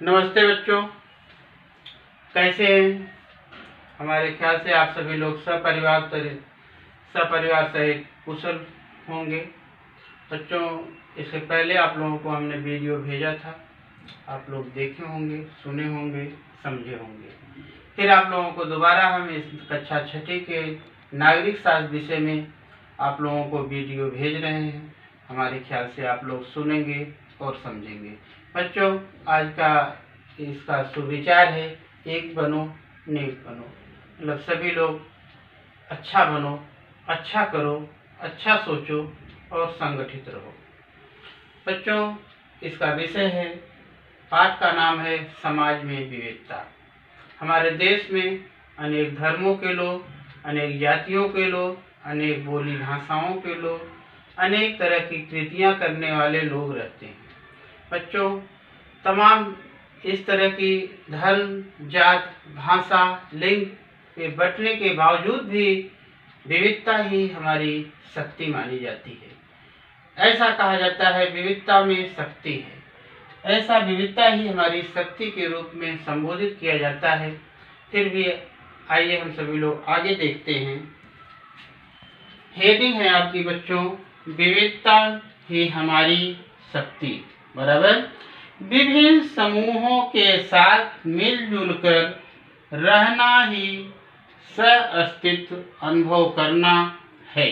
नमस्ते बच्चों, कैसे हैं? हमारे ख्याल से आप सभी लोग सपरिवार सहित कुशल होंगे। बच्चों, इससे पहले आप लोगों को हमने वीडियो भेजा था, आप लोग देखे होंगे, सुने होंगे, समझे होंगे। फिर आप लोगों को दोबारा हम इस कक्षा 6 के नागरिक शास्त्र विषय में आप लोगों को वीडियो भेज रहे हैं। हमारे ख्याल से आप लोग सुनेंगे और समझेंगे। बच्चों, आज का इसका सुविचार है, एक बनो नेक बनो। मतलब सभी लोग अच्छा बनो, अच्छा करो, अच्छा सोचो और संगठित रहो। बच्चों, इसका विषय है, पाठ का नाम है समाज में विविधता। हमारे देश में अनेक धर्मों के लोग, अनेक जातियों के लोग, अनेक बोली भाषाओं के लोग, अनेक तरह की कृतियां करने वाले लोग रहते हैं। बच्चों, तमाम इस तरह की धर्म, जात, भाषा, लिंग के बंटने के बावजूद भी विविधता ही हमारी शक्ति मानी जाती है। ऐसा कहा जाता है, विविधता में शक्ति है। ऐसा विविधता ही हमारी शक्ति के रूप में संबोधित किया जाता है। फिर भी आइए हम सभी लोग आगे देखते हैं। हेडिंग है आपकी बच्चों, विविधता ही हमारी शक्ति। बराबर, विभिन्न समूहों के साथ मिलजुल कर रहना ही सह अस्तित्व अनुभव करना है।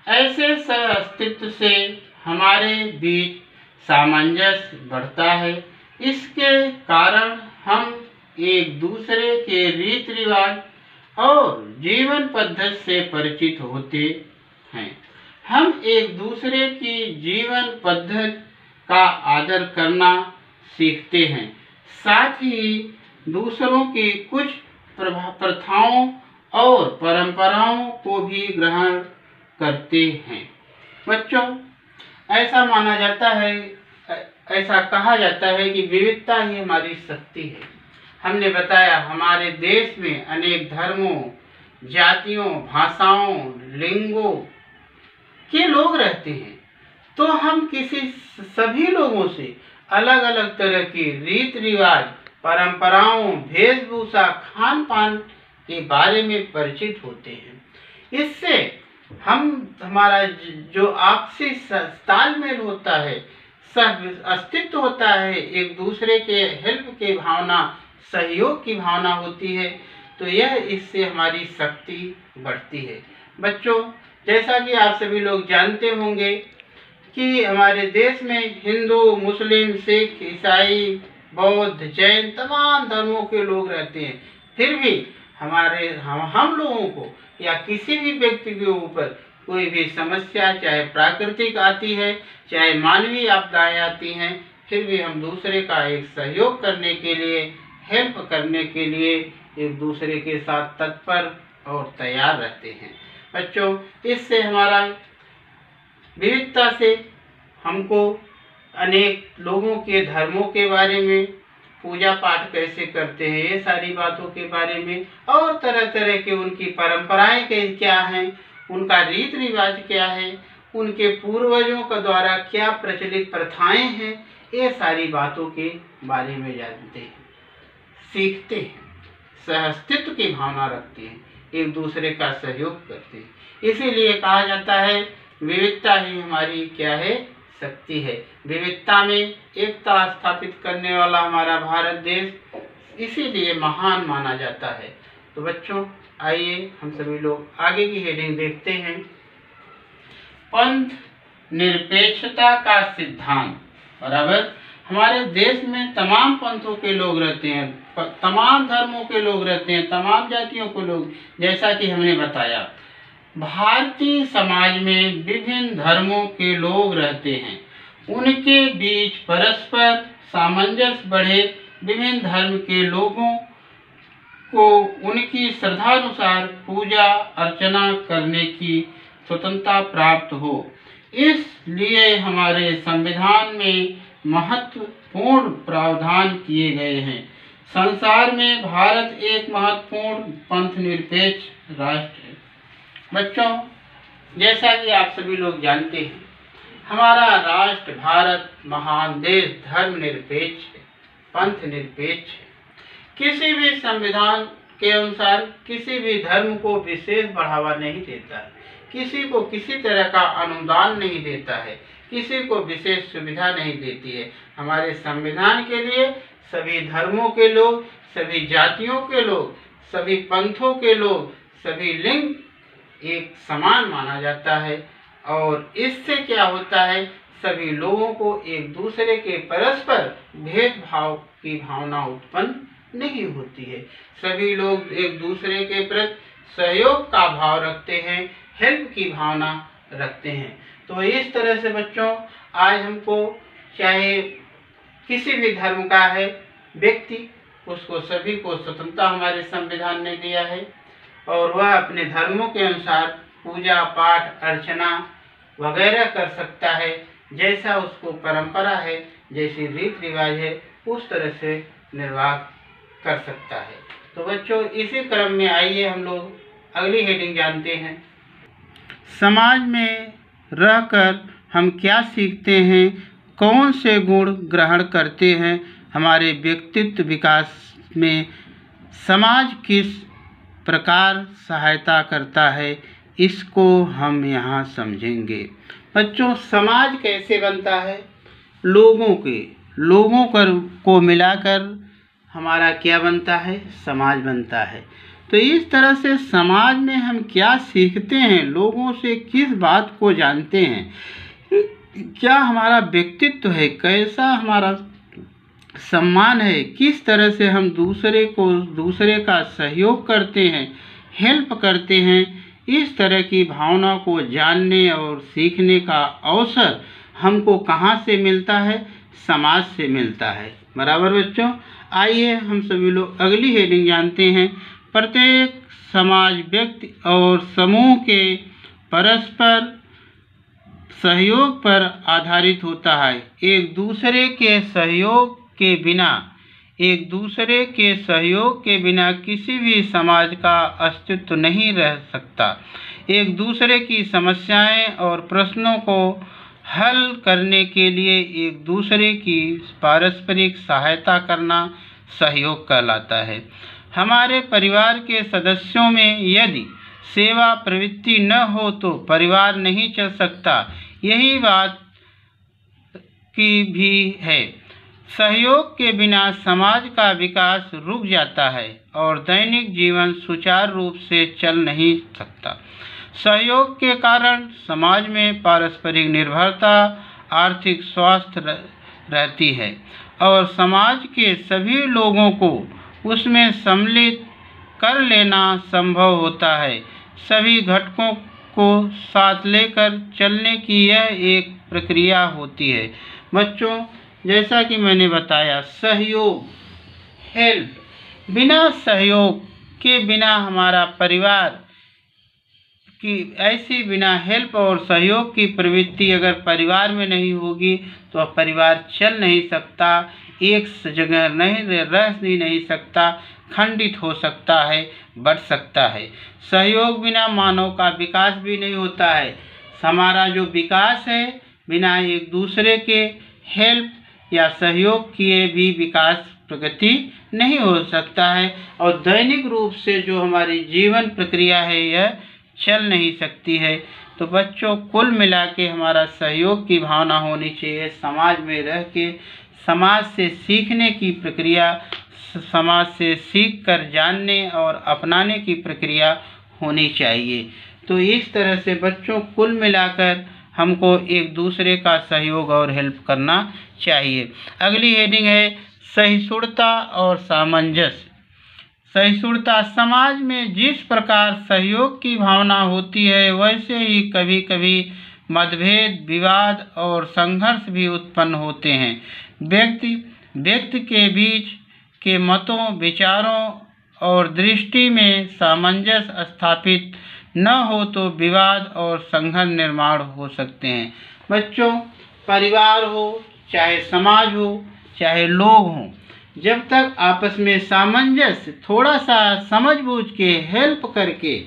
ऐसे सह अस्तित्व से हमारे बीच सामंजस्य बढ़ता है। इसके कारण हम एक दूसरे के रीति रिवाज और जीवन पद्धति से परिचित होते हैं। हम एक दूसरे की जीवन पद्धति का आदर करना सीखते हैं। साथ ही दूसरों की कुछ प्रथाओं और परंपराओं को भी ग्रहण करते हैं। बच्चों, ऐसा माना जाता है, ऐसा कहा जाता है कि विविधता ही हमारी शक्ति है। हमने बताया, हमारे देश में अनेक धर्मों, जातियों, भाषाओं, लिंगों के लोग रहते हैं। तो हम सभी लोगों से अलग अलग तरह की रीति रिवाज, परंपराओं, वेशभूषा, खान पान के बारे में परिचित होते हैं। इससे हमारा जो आपसी तालमेल होता है, सब अस्तित्व होता है, एक दूसरे के हेल्प की भावना, सहयोग की भावना होती है। तो यह इससे हमारी शक्ति बढ़ती है। बच्चों, जैसा कि आप सभी लोग जानते होंगे कि हमारे देश में हिंदू, मुस्लिम, सिख, ईसाई, बौद्ध, जैन तमाम धर्मों के लोग रहते हैं। फिर भी हम लोगों को या किसी भी व्यक्ति के ऊपर कोई भी समस्या, चाहे प्राकृतिक आती है, चाहे मानवीय आपदाएं आती हैं, फिर भी हम दूसरे का एक सहयोग करने के लिए, हेल्प करने के लिए एक दूसरे के साथ तत्पर और तैयार रहते हैं। बच्चों, इससे हमारा विविधता से हमको अनेक लोगों के धर्मों के बारे में, पूजा पाठ कैसे करते हैं, ये सारी बातों के बारे में, और तरह तरह के उनकी परंपराएं क्या हैं, उनका रीति रिवाज क्या है, उनके पूर्वजों के द्वारा क्या प्रचलित प्रथाएं हैं, ये सारी बातों के बारे में जानते हैं, सीखते हैं, सहअस्तित्व की भावना रखते हैं, एक दूसरे का सहयोग करते हैं। इसीलिए कहा जाता है, विविधता ही हमारी क्या है, शक्ति है। विविधता में एकता स्थापित करने वाला हमारा भारत देश इसीलिए महान माना जाता है। तो बच्चों, आइए हम सभी लोग आगे की हेडिंग देखते हैं। पंथ निरपेक्षता का सिद्धांत। बराबर, हमारे देश में तमाम पंथों के लोग रहते हैं, तमाम धर्मों के लोग रहते हैं, तमाम जातियों के लोग। जैसा कि हमने बताया, भारतीय समाज में विभिन्न धर्मों के लोग रहते हैं। उनके बीच परस्पर सामंजस्य बढ़े, विभिन्न धर्म के लोगों को उनकी श्रद्धानुसार पूजा अर्चना करने की स्वतंत्रता प्राप्त हो। इसलिए हमारे संविधान में महत्वपूर्ण प्रावधान किए गए हैं। संसार में भारत एक महत्वपूर्ण पंथ निरपेक्ष राष्ट्र है। बच्चों, जैसा कि आप सभी लोग जानते हैं, हमारा राष्ट्र भारत महान देश धर्म निरपेक्ष है। पंथ निरपेक्ष। किसी भी संविधान के अनुसार किसी भी धर्म को विशेष बढ़ावा नहीं देता है, किसी को किसी तरह का अनुदान नहीं देता है, किसी को विशेष सुविधा नहीं देती है। हमारे संविधान के लिए सभी धर्मों के लोग, सभी जातियों के लोग, सभी पंथों के लोग, सभी लिंग एक समान माना जाता है। और इससे क्या होता है, सभी लोगों को एक दूसरे के परस्पर भेदभाव की भावना उत्पन्न नहीं होती है। सभी लोग एक दूसरे के प्रति सहयोग का भाव रखते हैं, हेल्प की भावना रखते हैं। तो इस तरह से बच्चों, आज हमको चाहे किसी भी धर्म का है व्यक्ति, उसको सभी को स्वतंत्रता हमारे संविधान ने दिया है और वह अपने धर्मों के अनुसार पूजा पाठ अर्चना वगैरह कर सकता है। जैसा उसको परंपरा है, जैसी रीति रिवाज है, उस तरह से निर्वाह कर सकता है। तो बच्चों, इसी क्रम में आइए हम लोग अगली हेडिंग जानते हैं। समाज में रहकर हम क्या सीखते हैं, कौन से गुण ग्रहण करते हैं, हमारे व्यक्तित्व विकास में समाज किस प्रकार सहायता करता है, इसको हम यहाँ समझेंगे। बच्चों, समाज कैसे बनता है? लोगों को मिलाकर हमारा क्या बनता है? समाज बनता है। तो इस तरह से समाज में हम क्या सीखते हैं, लोगों से किस बात को जानते हैं, क्या हमारा व्यक्तित्व है, कैसा हमारा सम्मान है, किस तरह से हम दूसरे का सहयोग करते हैं, हेल्प करते हैं, इस तरह की भावना को जानने और सीखने का अवसर हमको कहाँ से मिलता है? समाज से मिलता है। बराबर बच्चों, आइए हम सभी लोग अगली हेडिंग जानते हैं। प्रत्येक समाज व्यक्ति और समूह के परस्पर सहयोग पर आधारित होता है। एक दूसरे के सहयोग के बिना किसी भी समाज का अस्तित्व नहीं रह सकता। एक दूसरे की समस्याएं और प्रश्नों को हल करने के लिए एक दूसरे की पारस्परिक सहायता करना सहयोग कहलाता है। हमारे परिवार के सदस्यों में यदि सेवा प्रवृत्ति न हो तो परिवार नहीं चल सकता। यही बात की भी है। सहयोग के बिना समाज का विकास रुक जाता है और दैनिक जीवन सुचारू रूप से चल नहीं सकता। सहयोग के कारण समाज में पारस्परिक निर्भरता, आर्थिक स्वास्थ्य रहती है और समाज के सभी लोगों को उसमें सम्मिलित कर लेना संभव होता है। सभी घटकों को साथ लेकर चलने की यह एक प्रक्रिया होती है। बच्चों, जैसा कि मैंने बताया, सहयोग, हेल्प, बिना सहयोग के बिना हमारा परिवार की ऐसी बिना हेल्प और सहयोग की प्रवृत्ति अगर परिवार में नहीं होगी तो परिवार चल नहीं सकता, एक जगह रह नहीं सकता, खंडित हो सकता है, बढ़ सकता है। सहयोग बिना मानव का विकास भी नहीं होता है। हमारा जो विकास है, बिना एक दूसरे के हेल्प या सहयोग किए भी विकास प्रगति नहीं हो सकता है और दैनिक रूप से जो हमारी जीवन प्रक्रिया है यह चल नहीं सकती है। तो बच्चों, कुल मिला के हमारा सहयोग की भावना होनी चाहिए। समाज में रह के समाज से सीखने की प्रक्रिया, समाज से सीख कर जानने और अपनाने की प्रक्रिया होनी चाहिए। तो इस तरह से बच्चों, कुल मिलाकर हमको एक दूसरे का सहयोग और हेल्प करना चाहिए। अगली हेडिंग है सहिष्णुता और सामंजस्य। सहिष्णुता, समाज में जिस प्रकार सहयोग की भावना होती है वैसे ही कभी कभी मतभेद, विवाद और संघर्ष भी उत्पन्न होते हैं। व्यक्ति के बीच के मतों, विचारों और दृष्टि में सामंजस्य स्थापित न हो तो विवाद और संघर्ष निर्माण हो सकते हैं। बच्चों, परिवार हो, चाहे समाज हो, चाहे लोग हों, जब तक आपस में सामंजस्य, थोड़ा सा समझबूझ के हेल्प करके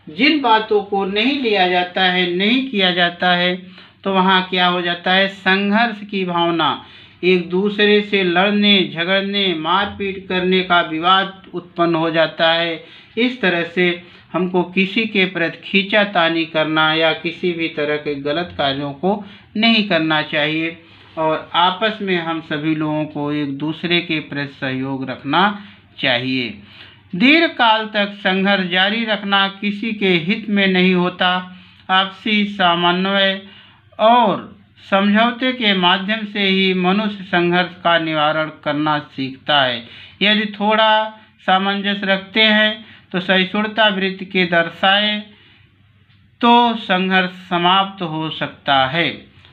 जिन बातों को नहीं लिया जाता है, नहीं किया जाता है, तो वहाँ क्या हो जाता है? संघर्ष की भावना, एक दूसरे से लड़ने झगड़ने मारपीट करने का विवाद उत्पन्न हो जाता है। इस तरह से हमको किसी के प्रति खींचातानी करना या किसी भी तरह के गलत कार्यों को नहीं करना चाहिए और आपस में हम सभी लोगों को एक दूसरे के प्रति सहयोग रखना चाहिए। दीर्घ काल तक संघर्ष जारी रखना किसी के हित में नहीं होता। आपसी समन्वय और समझौते के माध्यम से ही मनुष्य संघर्ष का निवारण करना सीखता है। यदि थोड़ा सामंजस्य रखते हैं तो सहिष्णुता वृत्ति के दर्शाए तो संघर्ष समाप्त हो सकता है।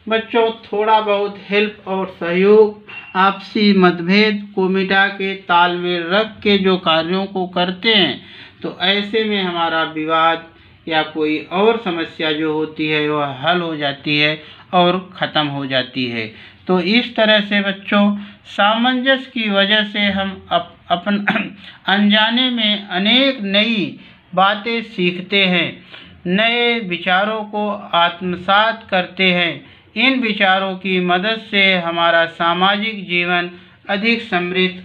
बच्चों, थोड़ा बहुत हेल्प और सहयोग आपसी मतभेद को मिटा के तालमेल रख के जो कार्यों को करते हैं तो ऐसे में हमारा विवाद या कोई और समस्या जो होती है वह हल हो जाती है और ख़त्म हो जाती है। तो इस तरह से बच्चों, सामंजस्य की वजह से हम अपन अनजाने में अनेक नई बातें सीखते हैं, नए विचारों को आत्मसात करते हैं। इन विचारों की मदद से हमारा सामाजिक जीवन अधिक समृद्ध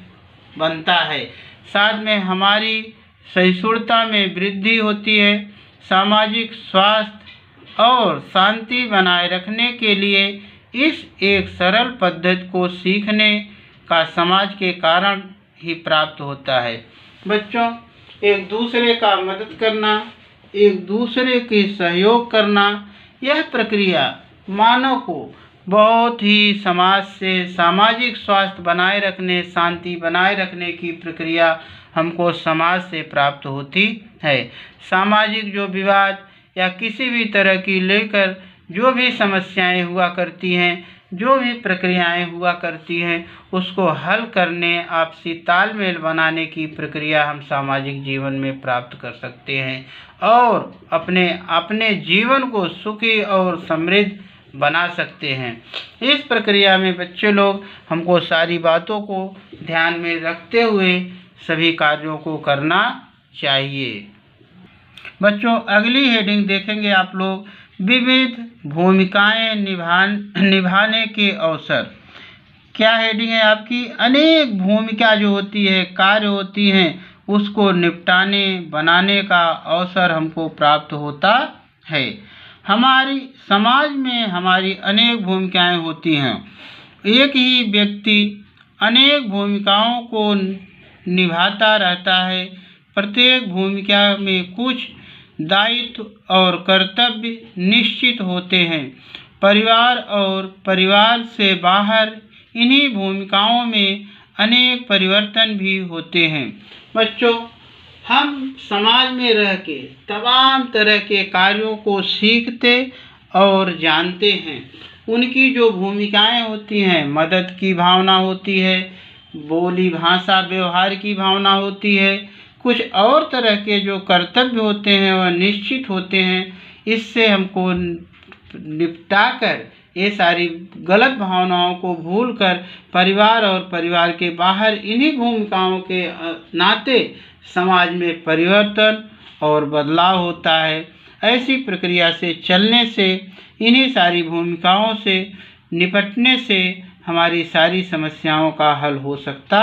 बनता है। साथ में हमारी सहिष्णुता में वृद्धि होती है। सामाजिक स्वास्थ्य और शांति बनाए रखने के लिए इस एक सरल पद्धति को सीखने का समाज के कारण ही प्राप्त होता है। बच्चों, एक दूसरे का मदद करना, एक दूसरे के सहयोग करना, यह प्रक्रिया मानव को बहुत ही समाज से सामाजिक स्वास्थ्य बनाए रखने, शांति बनाए रखने की प्रक्रिया हमको समाज से प्राप्त होती है। सामाजिक जो विवाद या किसी भी तरह की लेकर जो भी समस्याएं हुआ करती हैं, जो भी प्रक्रियाएं हुआ करती हैं, उसको हल करने, आपसी तालमेल बनाने की प्रक्रिया हम सामाजिक जीवन में प्राप्त कर सकते हैं और अपने जीवन को सुखी और समृद्ध बना सकते हैं। इस प्रक्रिया में बच्चे लोग हमको सारी बातों को ध्यान में रखते हुए सभी कार्यों को करना चाहिए। बच्चों, अगली हेडिंग देखेंगे आप लोग, विविध भूमिकाएं निभाने के अवसर। क्या हेडिंग है आपकी? अनेक भूमिका जो होती है, कार्य होती हैं, उसको निपटाने बनाने का अवसर हमको प्राप्त होता है। हमारी समाज में हमारी अनेक भूमिकाएं होती हैं। एक ही व्यक्ति अनेक भूमिकाओं को निभाता रहता है। प्रत्येक भूमिका में कुछ दायित्व और कर्तव्य निश्चित होते हैं। परिवार और परिवार से बाहर इन्हीं भूमिकाओं में अनेक परिवर्तन भी होते हैं। बच्चों, हम समाज में रह के तमाम तरह के कार्यों को सीखते और जानते हैं। उनकी जो भूमिकाएं होती हैं, मदद की भावना होती है, बोली भाषा व्यवहार की भावना होती है, कुछ और तरह के जो कर्तव्य होते हैं वह निश्चित होते हैं। इससे हमको निपटाकर ये सारी गलत भावनाओं को भूलकर परिवार और परिवार के बाहर इन्हीं भूमिकाओं के नाते समाज में परिवर्तन और बदलाव होता है। ऐसी प्रक्रिया से चलने से, इन्हीं सारी भूमिकाओं से निपटने से हमारी सारी समस्याओं का हल हो सकता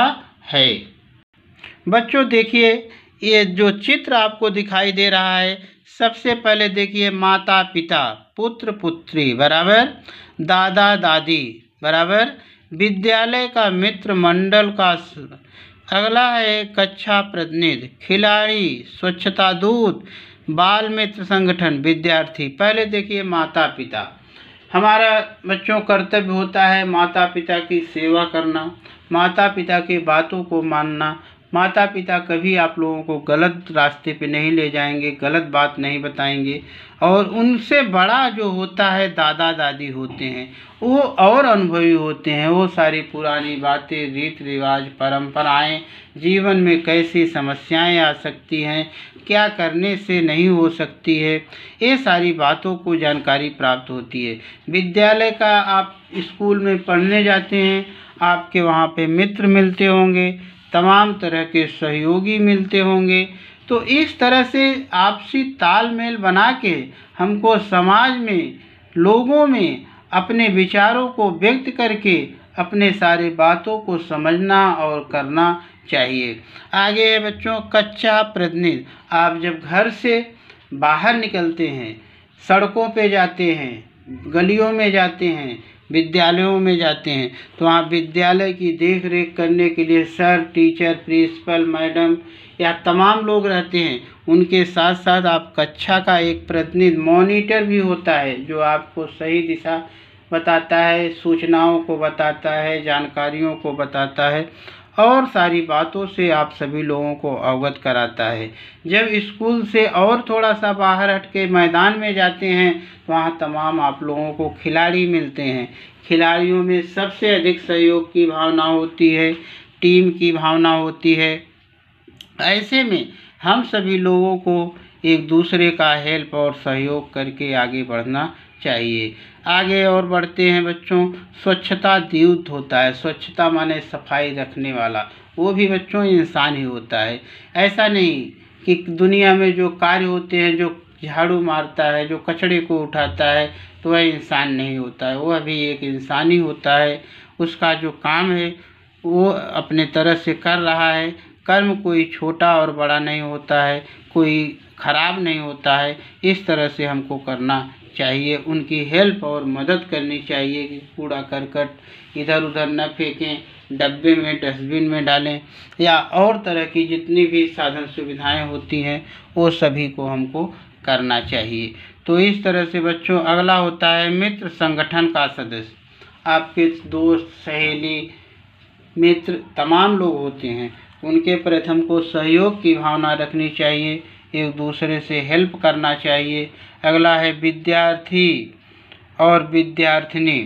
है। बच्चों, देखिए ये जो चित्र आपको दिखाई दे रहा है, सबसे पहले देखिए माता पिता, पुत्र पुत्री बराबर, दादा दादी बराबर, विद्यालय का मित्र मंडल का, अगला है कक्षा प्रतिनिधि, खिलाड़ी, स्वच्छता दूत, बाल मित्र संगठन, विद्यार्थी। पहले देखिए माता पिता। हमारा बच्चों कर्तव्य होता है माता पिता की सेवा करना, माता पिता की बातों को मानना। माता पिता कभी आप लोगों को गलत रास्ते पे नहीं ले जाएंगे, गलत बात नहीं बताएंगे। और उनसे बड़ा जो होता है दादा दादी होते हैं, वो और अनुभवी होते हैं। वो सारी पुरानी बातें, रीत रिवाज, परंपराएं, जीवन में कैसी समस्याएं आ सकती हैं, क्या करने से नहीं हो सकती है, ये सारी बातों को जानकारी प्राप्त होती है। विद्यालय का, आप स्कूल में पढ़ने जाते हैं, आपके वहाँ पे मित्र मिलते होंगे, तमाम तरह के सहयोगी मिलते होंगे। तो इस तरह से आपसी तालमेल बना के हमको समाज में, लोगों में अपने विचारों को व्यक्त करके अपने सारी बातों को समझना और करना चाहिए। आगे है बच्चों कच्चा प्रतिनिधि। आप जब घर से बाहर निकलते हैं, सड़कों पे जाते हैं, गलियों में जाते हैं, विद्यालयों में जाते हैं, तो आप विद्यालय की देख रेख करने के लिए सर, टीचर, प्रिंसिपल, मैडम या तमाम लोग रहते हैं। उनके साथ साथ आप कक्षा का एक प्रतिनिधि मॉनिटर भी होता है, जो आपको सही दिशा बताता है, सूचनाओं को बताता है, जानकारियों को बताता है और सारी बातों से आप सभी लोगों को अवगत कराता है। जब स्कूल से और थोड़ा सा बाहर हट के मैदान में जाते हैं, तो वहाँ तमाम आप लोगों को खिलाड़ी मिलते हैं। खिलाड़ियों में सबसे अधिक सहयोग की भावना होती है, टीम की भावना होती है। ऐसे में हम सभी लोगों को एक दूसरे का हेल्प और सहयोग करके आगे बढ़ना चाहिए। आगे और बढ़ते हैं बच्चों, स्वच्छता दूत होता है। स्वच्छता माने सफाई रखने वाला, वो भी बच्चों इंसान ही होता है। ऐसा नहीं कि दुनिया में जो कार्य होते हैं, जो झाड़ू मारता है, जो कचड़े को उठाता है, तो वह इंसान नहीं होता है, वह भी एक इंसान ही होता है। उसका जो काम है वो अपने तरह से कर रहा है। कर्म कोई छोटा और बड़ा नहीं होता है, कोई खराब नहीं होता है। इस तरह से हमको करना चाहिए, उनकी हेल्प और मदद करनी चाहिए कि कूड़ा करकट इधर उधर न फेंकें, डब्बे में, डस्टबिन में डालें, या और तरह की जितनी भी साधन सुविधाएं होती हैं वो सभी को हमको करना चाहिए। तो इस तरह से बच्चों अगला होता है मित्र संगठन का सदस्य। आपके दोस्त, सहेली, मित्र तमाम लोग होते हैं, उनके प्रति हमको सहयोग की भावना रखनी चाहिए, एक दूसरे से हेल्प करना चाहिए। अगला है विद्यार्थी और विद्यार्थिनी,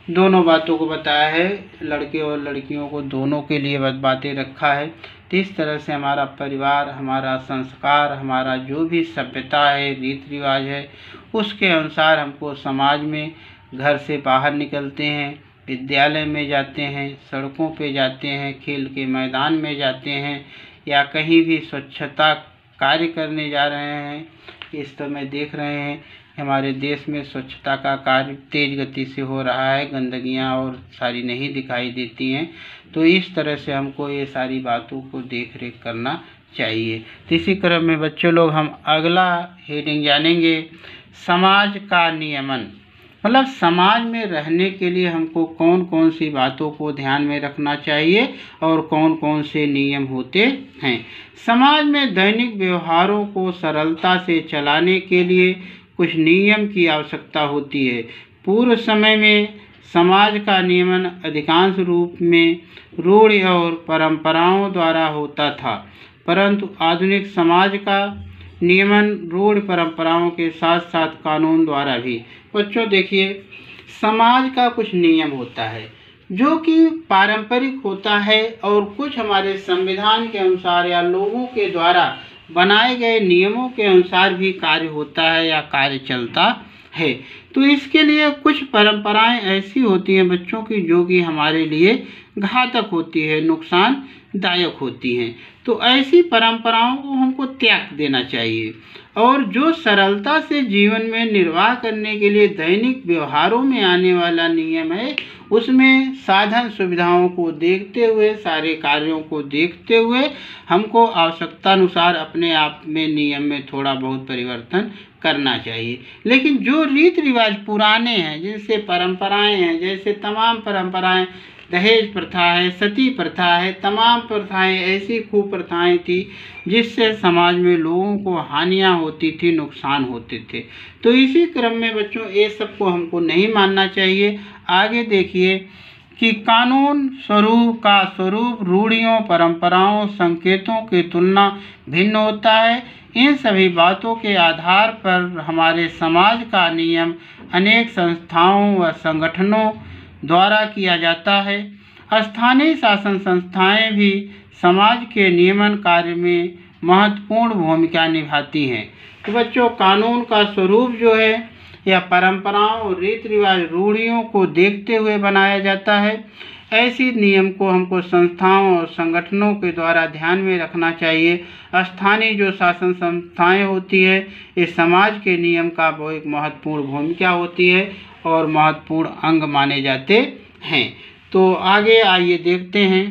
दोनों बातों को बताया है, लड़के और लड़कियों को दोनों के लिए बातें रखा है। तो इस तरह से हमारा परिवार, हमारा संस्कार, हमारा जो भी सभ्यता है, रीति रिवाज है, उसके अनुसार हमको समाज में घर से बाहर निकलते हैं, विद्यालय में जाते हैं, सड़कों पे जाते हैं, खेल के मैदान में जाते हैं, या कहीं भी स्वच्छता कार्य करने जा रहे हैं। इस समय देख रहे हैं हमारे देश में स्वच्छता का कार्य तेज गति से हो रहा है, गंदगियां और सारी नहीं दिखाई देती हैं। तो इस तरह से हमको ये सारी बातों को देख रेख करना चाहिए। तो इसी क्रम में बच्चों लोग हम अगला हेडिंग जानेंगे, समाज का नियमन। मतलब समाज में रहने के लिए हमको कौन कौन सी बातों को ध्यान में रखना चाहिए और कौन कौन से नियम होते हैं। समाज में दैनिक व्यवहारों को सरलता से चलाने के लिए कुछ नियम की आवश्यकता होती है। पूर्व समय में समाज का नियमन अधिकांश रूप में रूढ़ और परंपराओं द्वारा होता था, परंतु आधुनिक समाज का नियमन रूढ़ परंपराओं के साथ साथ कानून द्वारा भी। बच्चों देखिए, समाज का कुछ नियम होता है जो कि पारंपरिक होता है और कुछ हमारे संविधान के अनुसार या लोगों के द्वारा बनाए गए नियमों के अनुसार भी कार्य होता है या कार्य चलता है। तो इसके लिए कुछ परंपराएं ऐसी होती हैं बच्चों की जो कि हमारे लिए घातक होती है, नुकसानदायक होती हैं। तो ऐसी परंपराओं को हमको त्याग देना चाहिए और जो सरलता से जीवन में निर्वाह करने के लिए दैनिक व्यवहारों में आने वाला नियम है, उसमें साधन सुविधाओं को देखते हुए, सारे कार्यों को देखते हुए हमको आवश्यकता अनुसार अपने आप में नियम में थोड़ा बहुत परिवर्तन करना चाहिए। लेकिन जो रीति रिवाज पुराने हैं, जिनसे परंपराएं हैं, जैसे तमाम परंपराएं, दहेज प्रथा है, सती प्रथा है, तमाम प्रथाएं ऐसी कुप्रथाएं थी जिससे समाज में लोगों को हानियां होती थी, नुकसान होते थे। तो इसी क्रम में बच्चों ये सबको हमको नहीं मानना चाहिए। आगे देखिए कि कानून स्वरूप रूढ़ियों, परंपराओं, संकेतों की तुलना भिन्न होता है। इन सभी बातों के आधार पर हमारे समाज का नियम अनेक संस्थाओं व संगठनों द्वारा किया जाता है। स्थानीय शासन संस्थाएं भी समाज के नियमन कार्य में महत्वपूर्ण भूमिका निभाती हैं। तो बच्चों, कानून का स्वरूप जो है या परंपराओं, रीति रिवाज, रूढ़ियों को देखते हुए बनाया जाता है। ऐसी नियम को हमको संस्थाओं और संगठनों के द्वारा ध्यान में रखना चाहिए। स्थानीय जो शासन संस्थाएं होती है, इस समाज के नियम का बहुत एक महत्वपूर्ण भूमिका होती है और महत्वपूर्ण अंग माने जाते हैं। तो आगे आइए देखते हैं।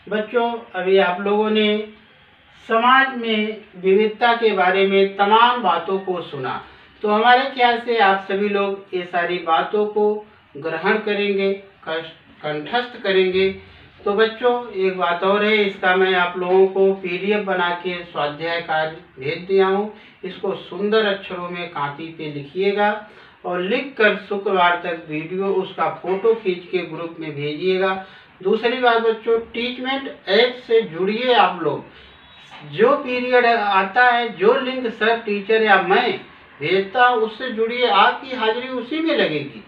बच्चों, अभी आप लोगों ने समाज में विविधता के बारे में तमाम बातों को सुना, तो हमारे ख्याल से आप सभी लोग ये सारी बातों को ग्रहण करेंगे, कंठस्थ करेंगे। तो बच्चों, एक बात और है, इसका मैं आप लोगों को PDF बना के स्वाध्याय कार्य भेज दिया हूँ। इसको सुंदर अक्षरों में कॉपी पे लिखिएगा और लिखकर शुक्रवार तक वीडियो उसका फोटो खींच के ग्रुप में भेजिएगा। दूसरी बात बच्चों, टीचमेंट ऐप से जुड़िए आप लोग। जो पीरियड आता है, जो लिंक सर, टीचर या मैं भेजता हूँ, उससे जुड़िए। आपकी हाजिरी उसी में लगेगी,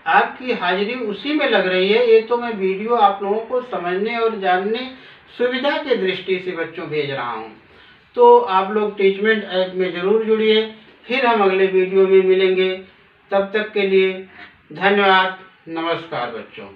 आपकी हाजिरी उसी में लग रही है। ये तो मैं वीडियो आप लोगों को समझने और जानने सुविधा के दृष्टि से बच्चों भेज रहा हूँ। तो आप लोग टीचमेंट ऐप में ज़रूर जुड़िए। फिर हम अगले वीडियो में मिलेंगे। तब तक के लिए धन्यवाद। नमस्कार बच्चों।